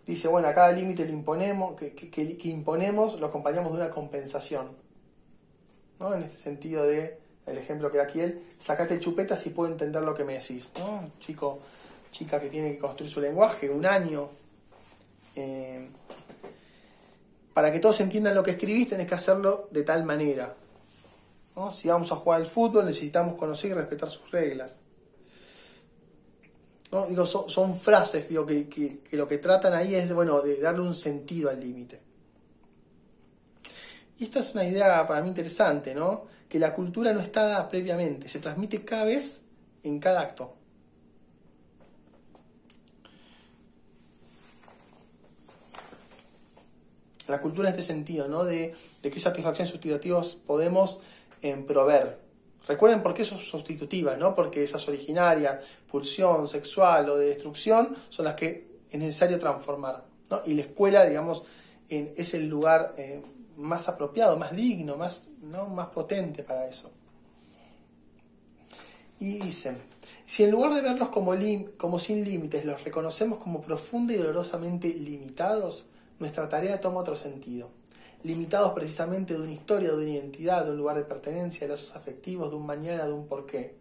Dice, bueno, a cada límite lo imponemos, que imponemos lo acompañamos de una compensación, ¿no? En este sentido de, el ejemplo que da aquí él, sacate el chupeta si puedo entender lo que me decís, ¿no? Chica que tiene que construir su lenguaje, un año. Para que todos entiendan lo que escribís tenés que hacerlo de tal manera, ¿no? Si vamos a jugar al fútbol necesitamos conocer y respetar sus reglas, ¿no? Digo, son frases, digo, que lo que tratan ahí es bueno, de darle un sentido al límite. Y esta es una idea para mí interesante, ¿no? Que la cultura no está dada previamente, se transmite cada vez en cada acto. La cultura en este sentido, ¿no? De qué satisfacciones sustitutivas podemos proveer. Recuerden por qué son sustitutivas, ¿no? Porque esas originarias, pulsión sexual o de destrucción, son las que es necesario transformar, ¿no? Y la escuela, digamos, es el lugar más apropiado, más digno, más potente para eso. Y dicen, si en lugar de verlos como sin límites, los reconocemos como profunda y dolorosamente limitados, nuestra tarea toma otro sentido. Limitados precisamente de una historia, de una identidad, de un lugar de pertenencia, de lazos afectivos, de un mañana, de un porqué.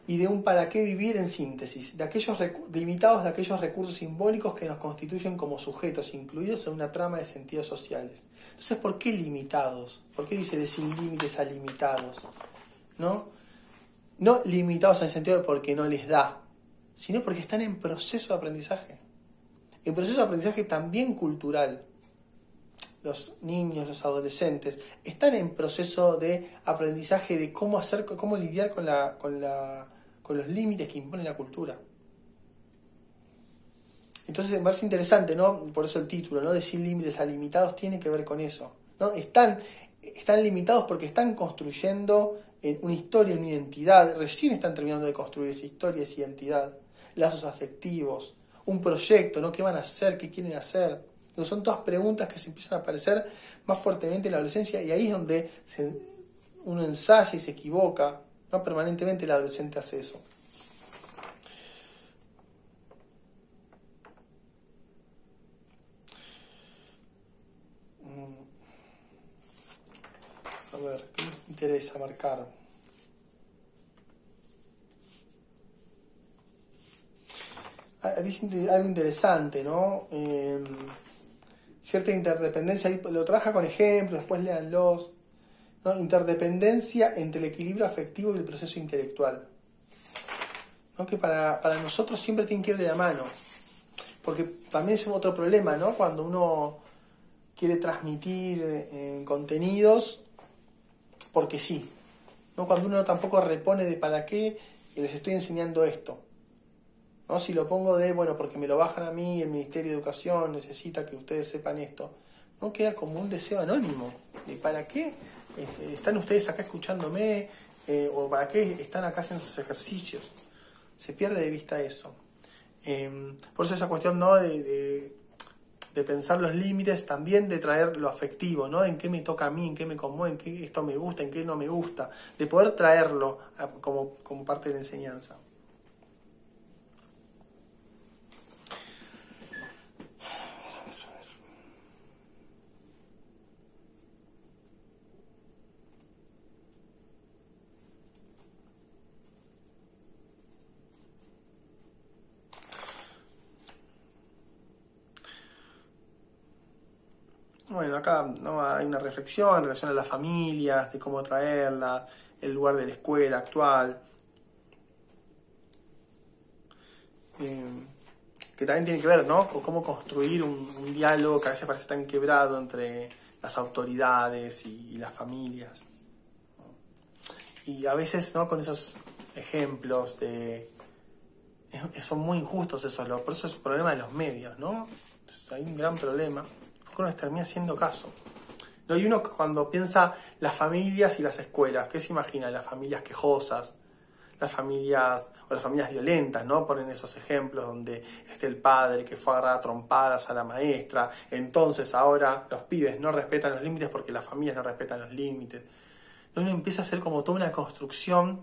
Y de un para qué vivir en síntesis, limitados de aquellos recursos simbólicos que nos constituyen como sujetos, incluidos en una trama de sentidos sociales. Entonces, ¿por qué limitados? ¿Por qué dice de sin límites a limitados? No limitados en el sentido de porque no les da, sino porque están en proceso de aprendizaje. En proceso de aprendizaje también cultural. Los niños, los adolescentes, están en proceso de aprendizaje de cómo lidiar con los límites que impone la cultura. Entonces me parece interesante, ¿no? Por eso el título, ¿no? De sin límites a limitados tiene que ver con eso, ¿no? Están limitados porque están construyendo una historia, una identidad, recién están terminando de construir esa historia, esa identidad, lazos afectivos, un proyecto, ¿no? ¿Qué van a hacer? ¿Qué quieren hacer? Son todas preguntas que se empiezan a aparecer más fuertemente en la adolescencia y ahí es donde uno ensaya y se equivoca, ¿no? Permanentemente el adolescente hace eso. A ver, ¿qué me interesa marcar? Dice algo interesante, ¿no? Cierta interdependencia, ahí lo trabaja con ejemplos, después léanlos, ¿no? Interdependencia entre el equilibrio afectivo y el proceso intelectual, ¿no? Que para nosotros siempre tiene que ir de la mano, porque también es otro problema, ¿no? Cuando uno quiere transmitir contenidos porque sí, ¿no? Cuando uno tampoco repone de para qué les estoy enseñando esto, ¿no? Si lo pongo porque me lo bajan a mí, el Ministerio de Educación necesita que ustedes sepan esto, no queda como un deseo anónimo de para qué están ustedes acá escuchándome o para qué están acá haciendo sus ejercicios. Se pierde de vista eso. Por eso esa cuestión, ¿no? de pensar los límites, también de traer lo afectivo, ¿no? En qué me toca a mí, en qué me conmueve, en qué esto me gusta, en qué no me gusta, de poder traerlo como parte de la enseñanza. Bueno, acá, ¿no? Hay una reflexión en relación a las familias, de cómo traerlas, el lugar de la escuela actual, que también tiene que ver, ¿no? Con cómo construir un diálogo que a veces parece tan quebrado entre las autoridades y las familias, ¿no? Y a veces, ¿no? Con esos ejemplos son muy injustos esos, por eso es un problema de los medios, ¿no? Entonces hay un gran problema. Uno les termina haciendo caso, ¿no? Y uno cuando piensa las familias y las escuelas, ¿qué se imagina? Las familias quejosas, las familias violentas, ¿no? Ponen esos ejemplos donde el padre que fue a agarrar a trompadas a la maestra, entonces ahora los pibes no respetan los límites porque las familias no respetan los límites. Uno empieza a hacer como toda una construcción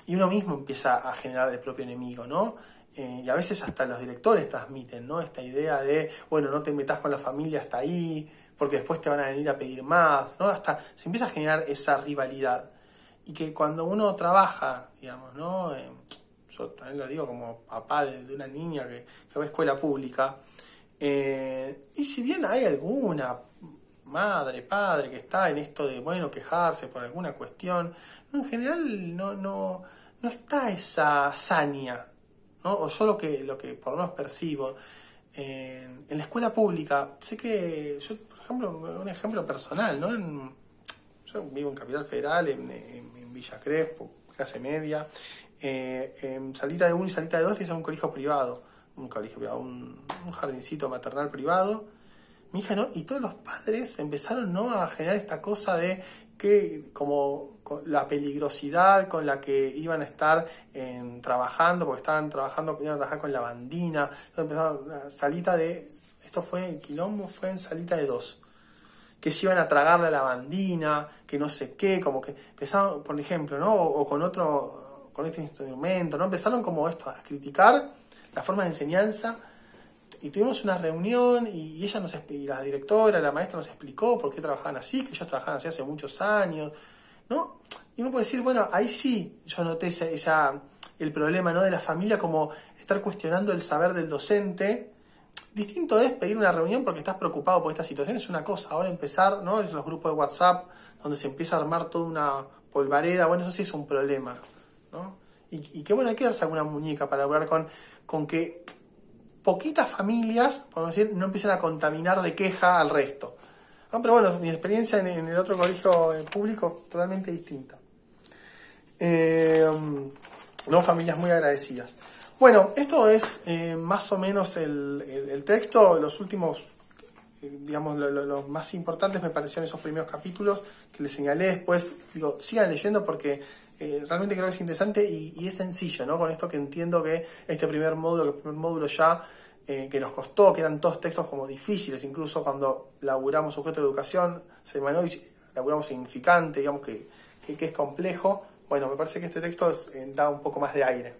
y uno mismo empieza a generar el propio enemigo, ¿no? Y a veces hasta los directores transmiten, ¿no? Esta idea de, bueno, no te metas con la familia hasta ahí, porque después te van a venir a pedir más, ¿no? Hasta se empieza a generar esa rivalidad. Y que cuando uno trabaja, digamos, ¿no? Yo también lo digo como papá de una niña que va a escuela pública, y si bien hay alguna madre, padre que está en esto de, bueno, quejarse por alguna cuestión, en general no está esa saña, ¿no? O yo lo que por lo menos percibo en la escuela pública, sé que yo, por ejemplo, un ejemplo personal, ¿no? Yo vivo en Capital Federal, en Villa Crespo, clase media, en Salita de 1 y Salita de 2 es un colegio privado, un jardincito maternal privado, mi hija, ¿no? Y todos los padres empezaron, ¿no?, a generar esta cosa de que como la peligrosidad con la que iban a estar trabajando, porque iban a trabajar con la bandina. Entonces empezaron Salita de, esto fue en Quilombo, fue en Salita de 2, que se iban a tragarle a la bandina, que no sé qué, como que empezaron, por ejemplo, ¿no? O con este instrumento, ¿no? Empezaron como esto, a criticar la forma de enseñanza. Y tuvimos una reunión y la directora, la maestra nos explicó por qué trabajaban así, que ellos trabajaban así hace muchos años, ¿no? Y uno puede decir, bueno, ahí sí yo noté el problema, ¿no?, de la familia, como estar cuestionando el saber del docente. Distinto es pedir una reunión porque estás preocupado por esta situación, es una cosa. Ahora empezar, ¿no?, es los grupos de WhatsApp donde se empieza a armar toda una polvareda, bueno, eso sí es un problema, ¿no? Y que bueno, hay que darse alguna muñeca para lograr con que poquitas familias, podemos decir, no empiezan a contaminar de queja al resto. ¿No? Pero bueno, mi experiencia en el otro colegio público totalmente distinta. No, familias muy agradecidas. Bueno, esto es más o menos el texto. Los últimos, digamos, los más importantes me parecieron esos primeros capítulos que les señalé. Después, digo, sigan leyendo porque realmente creo que es interesante y es sencillo, ¿no? Con esto que entiendo que el primer módulo ya, que nos costó, que eran todos textos como difíciles, incluso cuando laburamos sujeto de educación, Sejmanovich, laburamos significante, digamos que es complejo. Bueno, me parece que este texto da un poco más de aire.